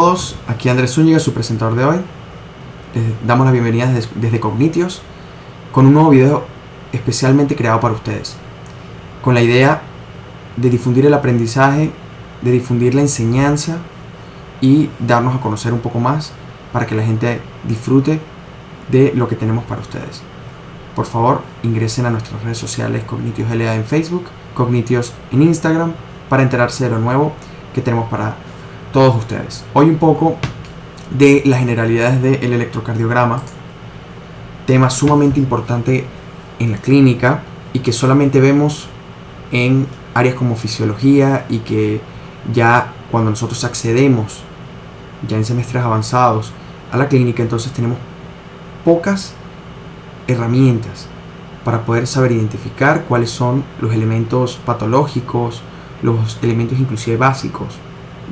Todos, aquí Andrés Zúñiga, su presentador de hoy. Les damos la bienvenida desde Cognitios con un nuevo video especialmente creado para ustedes, con la idea de difundir el aprendizaje, de difundir la enseñanza y darnos a conocer un poco más para que la gente disfrute de lo que tenemos para ustedes. Por favor, ingresen a nuestras redes sociales Cognitios LA en Facebook, Cognitios en Instagram, para enterarse de lo nuevo que tenemos para todos ustedes. Hoy un poco de las generalidades del electrocardiograma, tema sumamente importante en la clínica y que solamente vemos en áreas como fisiología, y que ya cuando nosotros accedemos ya en semestres avanzados a la clínica, entonces tenemos pocas herramientas para poder saber identificar cuáles son los elementos patológicos, los elementos inclusive básicos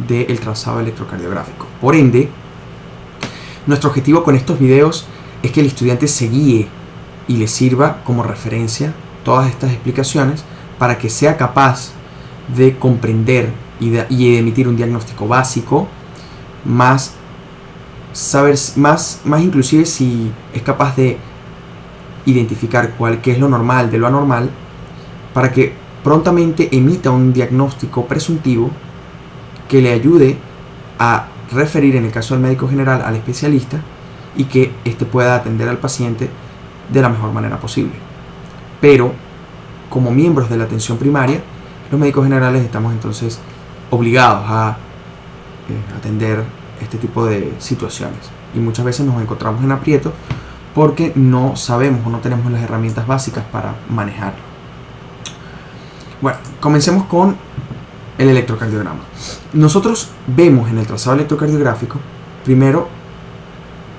del trazado electrocardiográfico. Por ende, nuestro objetivo con estos videos es que el estudiante se guíe y le sirva como referencia todas estas explicaciones para que sea capaz de comprender y de emitir un diagnóstico básico, más inclusive si es capaz de identificar qué es lo normal de lo anormal, para que prontamente emita un diagnóstico presuntivo que le ayude a referir, en el caso del médico general, al especialista, y que éste pueda atender al paciente de la mejor manera posible. Pero, como miembros de la atención primaria, los médicos generales estamos entonces obligados a atender este tipo de situaciones, y muchas veces nos encontramos en aprietos porque no sabemos o no tenemos las herramientas básicas para manejarlo. Bueno, comencemos con el electrocardiograma. Nosotros vemos en el trazado electrocardiográfico, primero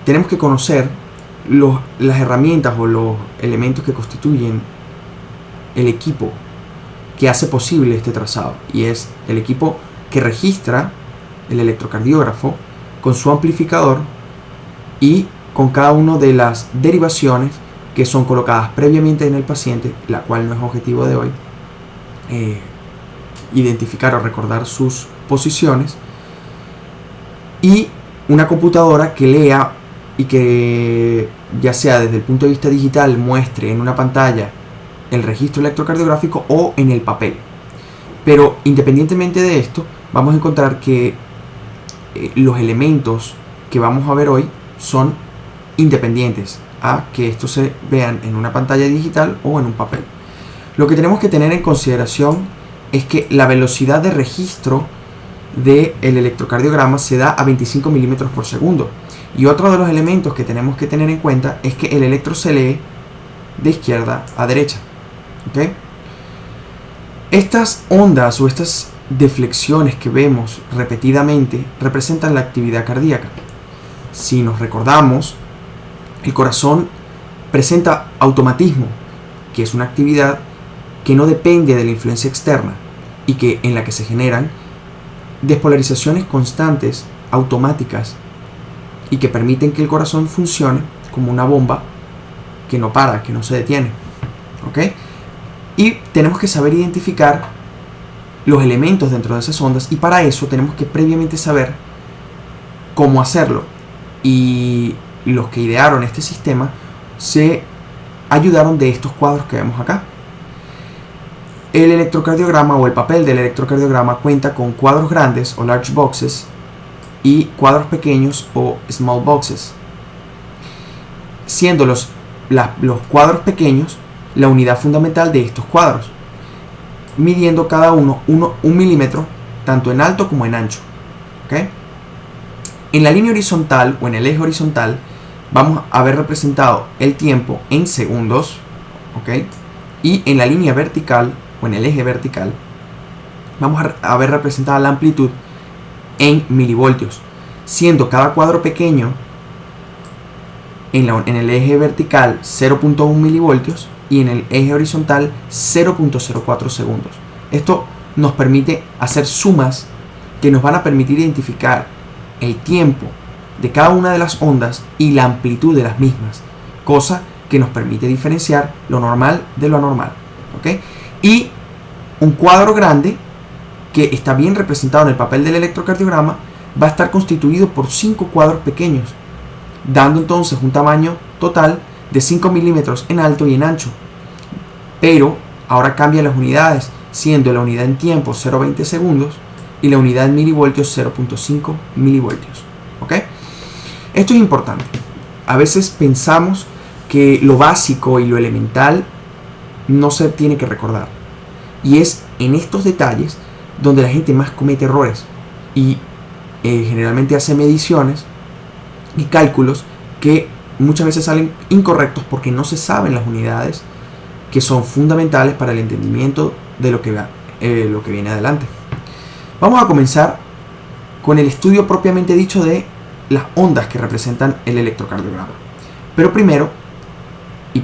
tenemos que conocer las herramientas o los elementos que constituyen el equipo que hace posible este trazado, y es el equipo que registra el electrocardiógrafo con su amplificador y con cada una de las derivaciones que son colocadas previamente en el paciente, la cual no es objetivo de hoy identificar o recordar sus posiciones, y una computadora que lea y que, ya sea desde el punto de vista digital, muestre en una pantalla el registro electrocardiográfico o en el papel. Pero independientemente de esto, vamos a encontrar que los elementos que vamos a ver hoy son independientes a que estos se vean en una pantalla digital o en un papel. Lo que tenemos que tener en consideración es que la velocidad de registro del electrocardiograma se da a 25 milímetros por segundo. Y otro de los elementos que tenemos que tener en cuenta es que el electro se lee de izquierda a derecha. ¿Okay? Estas ondas o estas deflexiones que vemos repetidamente representan la actividad cardíaca. Si nos recordamos, el corazón presenta automatismo, que es una actividad que no depende de la influencia externa y en la que se generan despolarizaciones constantes, automáticas, y que permiten que el corazón funcione como una bomba que no para, que no se detiene. ¿Okay? Y tenemos que saber identificar los elementos dentro de esas ondas, y para eso tenemos que previamente saber cómo hacerlo. Y los que idearon este sistema se ayudaron de estos cuadros que vemos acá. El electrocardiograma o el papel del electrocardiograma cuenta con cuadros grandes o large boxes y cuadros pequeños o small boxes, siendo los cuadros pequeños la unidad fundamental de estos cuadros, midiendo cada uno 1 milímetro tanto en alto como en ancho. ¿Okay? En la línea horizontal o en el eje horizontal vamos a ver representado el tiempo en segundos, ¿okay? Y en la línea vertical o en el eje vertical vamos a ver representada la amplitud en milivoltios, siendo cada cuadro pequeño en el eje vertical 0.1 milivoltios y en el eje horizontal 0.04 segundos. Esto nos permite hacer sumas que nos van a permitir identificar el tiempo de cada una de las ondas y la amplitud de las mismas, cosa que nos permite diferenciar lo normal de lo anormal. ¿Okay? Y un cuadro grande que está bien representado en el papel del electrocardiograma va a estar constituido por 5 cuadros pequeños, dando entonces un tamaño total de 5 milímetros en alto y en ancho. Pero ahora cambia las unidades, siendo la unidad en tiempo 0,20 segundos y la unidad en milivoltios 0,5 milivoltios. ¿Ok? Esto es importante. A veces pensamos que lo básico y lo elemental no se tiene que recordar. Y es en estos detalles donde la gente más comete errores. Y generalmente hace mediciones y cálculos que muchas veces salen incorrectos porque no se saben las unidades que son fundamentales para el entendimiento de lo que viene adelante. Vamos a comenzar con el estudio propiamente dicho de las ondas que representan el electrocardiograma. Pero primero, y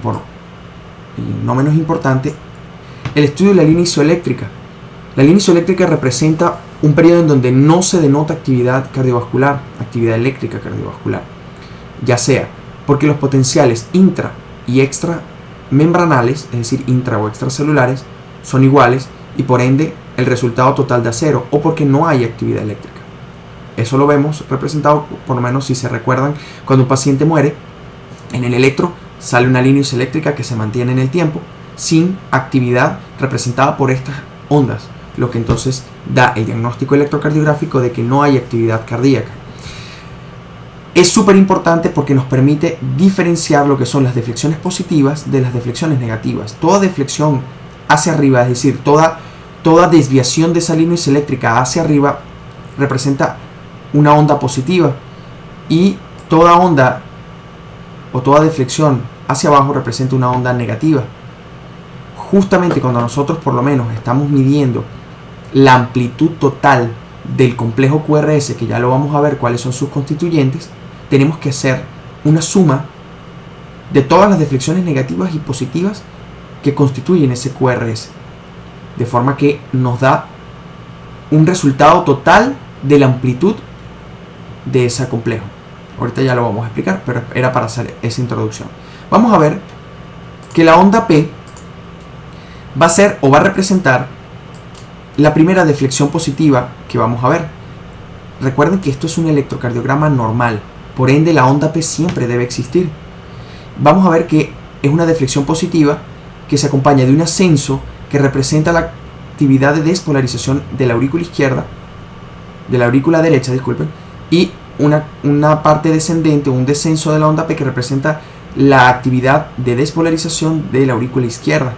no menos importante, el estudio de la línea isoeléctrica. La línea isoeléctrica representa un periodo en donde no se denota actividad cardiovascular, actividad eléctrica cardiovascular, ya sea porque los potenciales intra y extra membranales, es decir, intra o extracelulares, son iguales y por ende el resultado total da cero, o porque no hay actividad eléctrica. Eso lo vemos representado, por lo menos si se recuerdan, cuando un paciente muere, en el electro sale una línea isoeléctrica que se mantiene en el tiempo sin actividad representada por estas ondas, lo que entonces da el diagnóstico electrocardiográfico de que no hay actividad cardíaca. Es súper importante porque nos permite diferenciar lo que son las deflexiones positivas de las deflexiones negativas. Toda deflexión hacia arriba, es decir, toda desviación de esa línea isoeléctrica hacia arriba representa una onda positiva, y toda onda o toda deflexión hacia abajo representa una onda negativa. Justamente cuando nosotros por lo menos estamos midiendo la amplitud total del complejo QRS, que ya lo vamos a ver cuáles son sus constituyentes, tenemos que hacer una suma de todas las deflexiones negativas y positivas que constituyen ese QRS, de forma que nos da un resultado total de la amplitud de ese complejo. Ahorita ya lo vamos a explicar, pero era para hacer esa introducción. Vamos a ver que la onda P va a ser o va a representar la primera deflexión positiva que vamos a ver. Recuerden que esto es un electrocardiograma normal, por ende la onda P siempre debe existir. Vamos a ver que es una deflexión positiva que se acompaña de un ascenso que representa la actividad de despolarización de la aurícula izquierda, de la aurícula derecha, disculpen, y una parte descendente o un descenso de la onda P que representa la actividad de despolarización de la aurícula izquierda.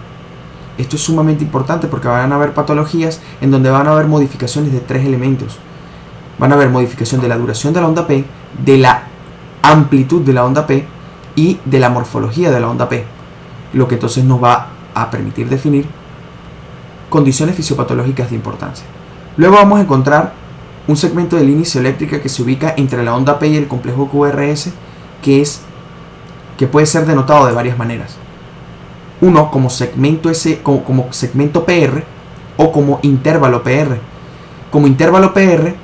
Esto es sumamente importante porque van a haber patologías en donde van a haber modificaciones de 3 elementos. Van a haber modificación de la duración de la onda P, de la amplitud de la onda P y de la morfología de la onda P, lo que entonces nos va a permitir definir condiciones fisiopatológicas de importancia. Luego vamos a encontrar un segmento de línea isoeléctrica que se ubica entre la onda P y el complejo QRS, que puede ser denotado de varias maneras. Uno como segmento como segmento PR o como intervalo PR. Como intervalo PR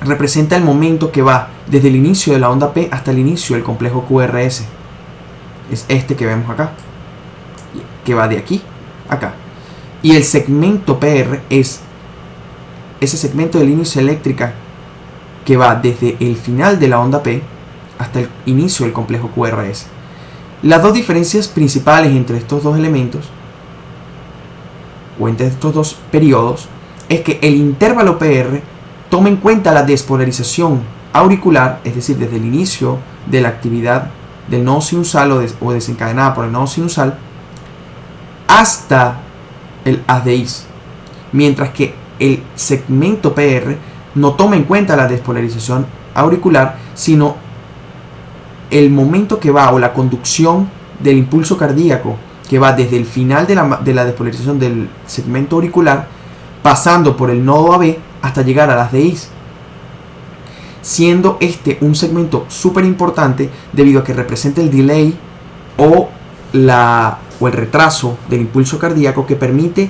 representa el momento que va desde el inicio de la onda P hasta el inicio del complejo QRS. Es este que vemos acá, que va de aquí a acá. Y el segmento PR es ese segmento de línea isoeléctrica que va desde el final de la onda P hasta el inicio del complejo QRS. Las dos diferencias principales entre estos dos elementos o entre estos dos periodos es que el intervalo PR toma en cuenta la despolarización auricular, es decir, desde el inicio de la actividad del nodo sinusal o desencadenada por el nodo sinusal hasta el haz de His, mientras que el segmento PR no toma en cuenta la despolarización auricular, sino el momento que va, o la conducción del impulso cardíaco que va desde el final de la despolarización del segmento auricular, pasando por el nodo AB hasta llegar a las de His, siendo este un segmento súper importante debido a que representa el delay o el retraso del impulso cardíaco que permite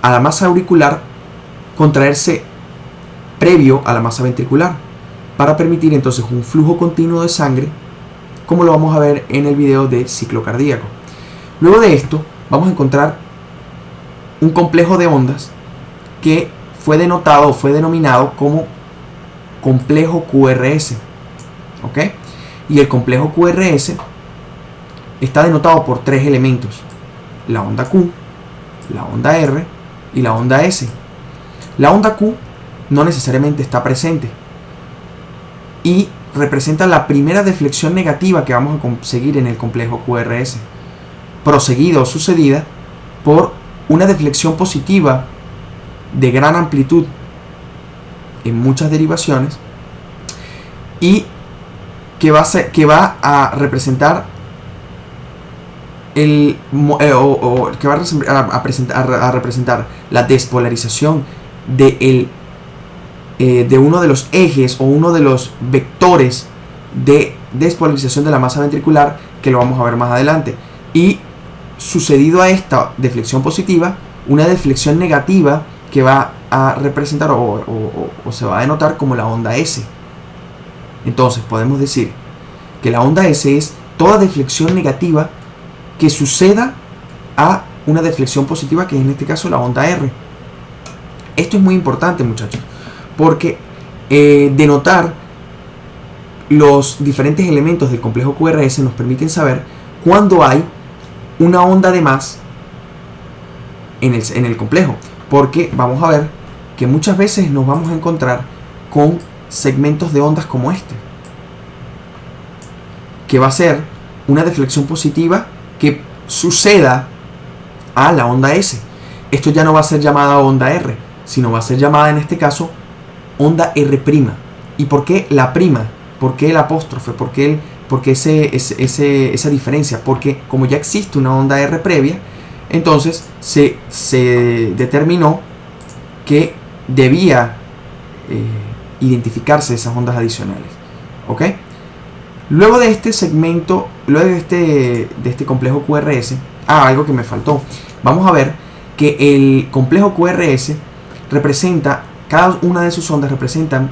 a la masa auricular contraerse previo a la masa ventricular para permitir entonces un flujo continuo de sangre, como lo vamos a ver en el video de ciclo cardíaco. Luego de esto vamos a encontrar un complejo de ondas que fue denotado o fue denominado como complejo QRS, ¿ok? Y el complejo QRS está denotado por 3 elementos: la onda Q, la onda R y la onda S. La onda Q no necesariamente está presente y representa la primera deflexión negativa que vamos a conseguir en el complejo QRS, proseguida o sucedida por una deflexión positiva de gran amplitud en muchas derivaciones y que va a representar a representar la despolarización de uno de los ejes o uno de los vectores de despolarización de la masa ventricular, que lo vamos a ver más adelante. Y sucedido a esta deflexión positiva, una deflexión negativa que va a representar o se va a denotar como la onda S. Entonces podemos decir que la onda S es toda deflexión negativa que suceda a una deflexión positiva, que es en este caso la onda R. Esto es muy importante, muchachos, porque denotar los diferentes elementos del complejo QRS nos permiten saber cuándo hay una onda de más en el complejo, porque vamos a ver que muchas veces nos vamos a encontrar con segmentos de ondas como este, que va a ser una deflexión positiva que suceda a la onda S. Esto ya no va a ser llamada onda R, sino va a ser llamada en este caso onda R'. ¿Y por qué la prima? ¿Por qué el apóstrofe? ¿Por qué esa diferencia? Porque como ya existe una onda R previa, entonces se determinó que debía identificarse esas ondas adicionales. ¿Ok? Luego de este segmento, luego de este complejo QRS, algo que me faltó. Vamos a ver que el complejo QRS representa, cada una de sus ondas representan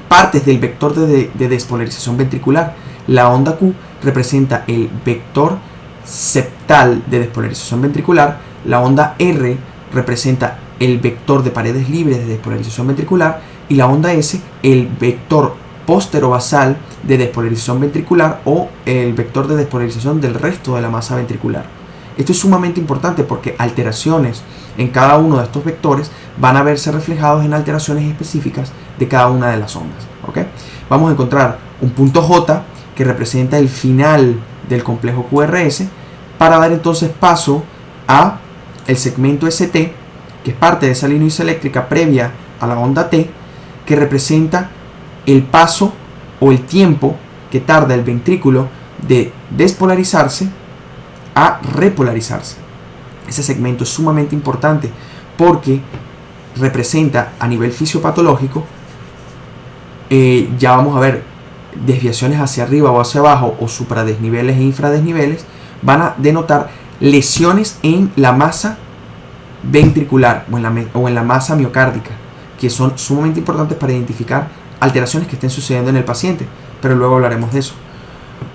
partes del vector de despolarización ventricular. La onda Q representa el vector septal de despolarización ventricular. La onda R representa el vector de paredes libres de despolarización ventricular. Y la onda S, el vector posterobasal de despolarización ventricular o el vector de despolarización del resto de la masa ventricular. Esto es sumamente importante porque alteraciones en cada uno de estos vectores van a verse reflejados en alteraciones específicas de cada una de las ondas. ¿Ok? Vamos a encontrar un punto J que representa el final del complejo QRS para dar entonces paso a el segmento ST, que es parte de esa línea isoeléctrica previa a la onda T, que representa el paso o el tiempo que tarda el ventrículo de despolarizarse a repolarizarse. Ese segmento es sumamente importante porque representa a nivel fisiopatológico, ya vamos a ver, desviaciones hacia arriba o hacia abajo o supradesniveles e infradesniveles van a denotar lesiones en la masa ventricular o en la masa miocárdica, que son sumamente importantes para identificar alteraciones que estén sucediendo en el paciente, pero luego hablaremos de eso.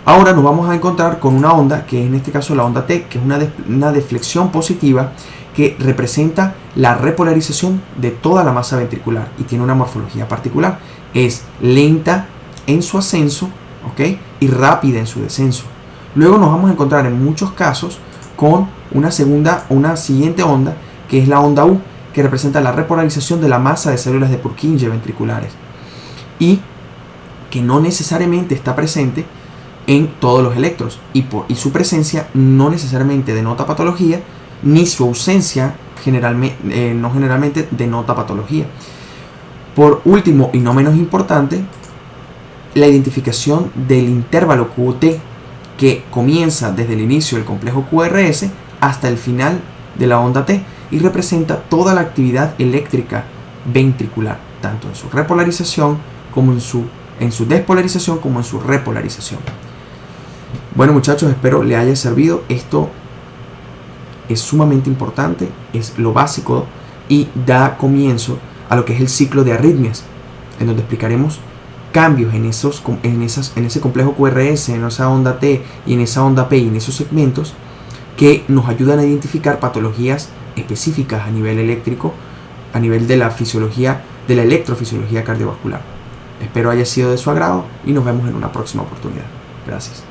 Ahora nos vamos a encontrar con una onda, que es en este caso la onda T, que es una deflexión positiva que representa la repolarización de toda la masa ventricular y tiene una morfología particular. Es lenta en su ascenso, ¿ok? Y rápida en su descenso. Luego nos vamos a encontrar en muchos casos con una siguiente onda, que es la onda U, que representa la repolarización de la masa de células de Purkinje ventriculares y que no necesariamente está presente en todos los electros y su presencia no necesariamente denota patología, ni su ausencia no generalmente denota patología. Por último y no menos importante, la identificación del intervalo QT, que comienza desde el inicio del complejo QRS hasta el final de la onda T y representa toda la actividad eléctrica ventricular, tanto en su repolarización como en su despolarización como en su repolarización. Bueno, muchachos, espero les haya servido. Esto es sumamente importante, es lo básico y da comienzo a lo que es el ciclo de arritmias, en donde explicaremos cambios en ese complejo QRS, en esa onda T y en esa onda P y en esos segmentos que nos ayudan a identificar patologías específicas a nivel eléctrico, a nivel de la fisiología de la electrofisiología cardiovascular. Espero haya sido de su agrado y nos vemos en una próxima oportunidad. Gracias.